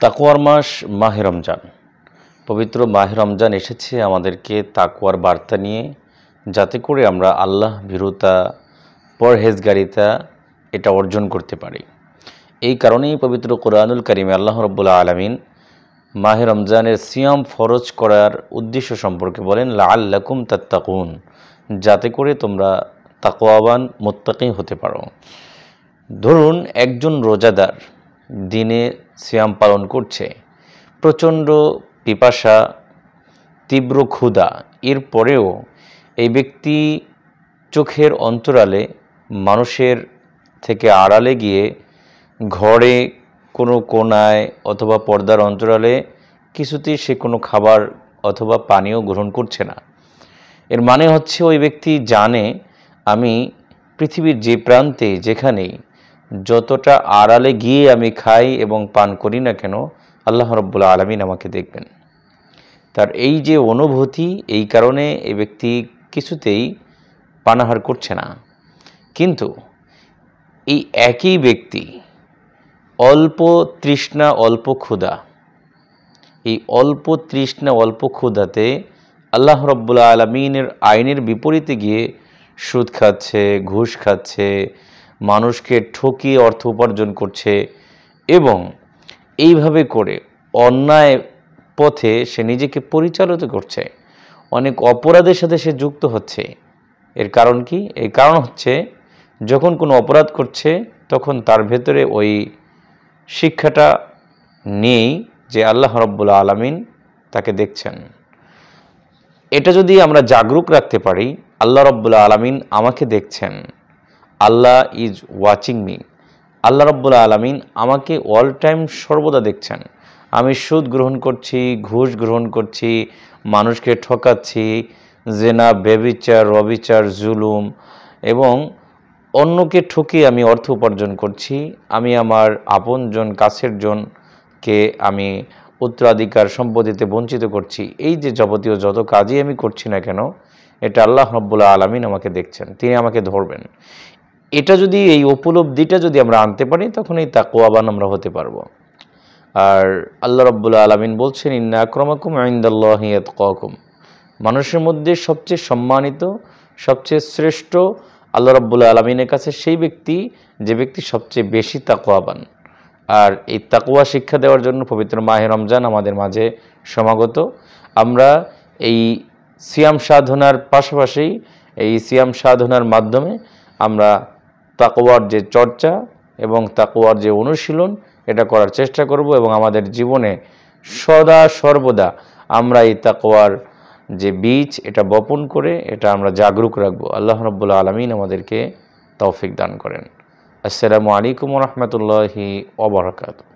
তাকওয়ার মাস মাহে রমজান। পবিত্র মাহে রমজান এসেছে আমাদেরকে তাকওয়ার বার্তা নিয়ে, যাতে করে আমরা আল্লাহ ভীরুতা, পরহেজগারিতা এটা অর্জন করতে পারি। এই কারণেই পবিত্র কোরআনুল কারিমে আল্লাহ রাব্বুল আলামিন মাহে রমজানের সিয়াম ফরজ করার উদ্দেশ্য সম্পর্কে বলেন, লাআল্লাকুম তাত্তাকুন, যাতে করে তোমরা তাকওয়াবান মুত্তাকি হতে পারো। ধরুন একজন রোজাদার দিনে সিয়াম পালন করছে, প্রচণ্ড পিপাসা, তীব্র ক্ষুধা, এরপরেও এই ব্যক্তি চোখের অন্তরালে, মানুষের থেকে আড়ালে গিয়ে ঘরে কোনো কোনায় অথবা পর্দার অন্তরালে কিছুতেই সে কোনো খাবার অথবা পানীয় গ্রহণ করছে না। এর মানে হচ্ছে ওই ব্যক্তি জানে, আমি পৃথিবীর যে প্রান্তে যেখানেই যতটা আড়ালে গিয়ে আমি খাই এবং পান করি না কেন, আল্লাহ রাব্বুল আলামিন আমাকে দেখবেন। তার এই যে অনুভূতি, এই কারণে এই ব্যক্তি কিছুতেই পানাহার করছে না। কিন্তু এই একই ব্যক্তি অল্প তৃষ্ণা, অল্প ক্ষুধা, এই অল্প তৃষ্ণা, অল্প ক্ষুধাতে আল্লাহ রাব্বুল আলামিনের আইনের বিপরীতে গিয়ে সুদ খাচ্ছে, ঘুষ খাচ্ছে, মানুষকে ঠকিয়ে অর্থ উপার্জন করছে এবং এইভাবে করে অন্যায় পথে সে নিজেকে পরিচালিত করছে, অনেক অপরাধের সাথে সে যুক্ত হচ্ছে। এর কারণ কি? এই কারণ হচ্ছে, যখন কোনো অপরাধ করছে তখন তার ভেতরে ওই শিক্ষাটা নেই যে আল্লাহ রাব্বুল আলামিন তাকে দেখছেন। এটা যদি আমরা জাগরুক রাখতে পারি, আল্লাহ রাব্বুল আলামিন আমাকে দেখছেন, আল্লাহ ইজ ওয়াচিং মি, আল্লাহ রাব্বুল আলামিন আমাকে অল টাইম সর্বদা দেখছেন। আমি সুদ গ্রহণ করছি, ঘুষ গ্রহণ করছি, মানুষকে ঠকাচ্ছি, জেনা, ব্যভিচার, রবিচার, জুলুম এবং অন্যকে ঠকিয়ে আমি অর্থ উপার্জন করছি, আমি আমার আপনজন, কাছের জনকে আমি উত্তরাধিকার সম্পত্তিতে বঞ্চিত করছি। এই যে যাবতীয় যত কাজই আমি করছি না কেন, এটা আল্লাহ রাব্বুল আলামিন আমাকে দেখছেন, তিনি আমাকে ধরবেন। এটা যদি, এই উপলব্ধিটা যদি আমরা আনতে পারি, তখন এই তাকওয়াবান আমরা হতে পারবো। আর আল্লাহ রাব্বুল আলামিন বলছেন, ইন্না আকরামাকুম ইনদাল্লাহি আতকাকুম, মানুষের মধ্যে সবচেয়ে সম্মানিত, সবচেয়ে শ্রেষ্ঠ আল্লাহ রাব্বুল আলামিনের কাছে সেই ব্যক্তি যে ব্যক্তি সবচেয়ে বেশি তাকওয়াবান। আর এই তাকওয়া শিক্ষা দেওয়ার জন্য পবিত্র মাহে রমজান আমাদের মাঝে সমাগত। আমরা এই সিয়াম সাধনার পাশাপাশি, এই সিয়াম সাধনার মাধ্যমে আমরা তাকওয়ার যে চর্চা এবং তাকওয়ার যে অনুশীলন, এটা করার চেষ্টা করব এবং আমাদের জীবনে সদা সর্বদা আমরা এই তাকওয়ার যে বীজ, এটা বপন করে এটা আমরা জাগরুক রাখবো। আল্লাহ রাব্বুল আলামিন আমাদেরকে তৌফিক দান করেন। আসসালামু আলাইকুম ওয়া রাহমাতুল্লাহি ওয়া বারাকাতুহু।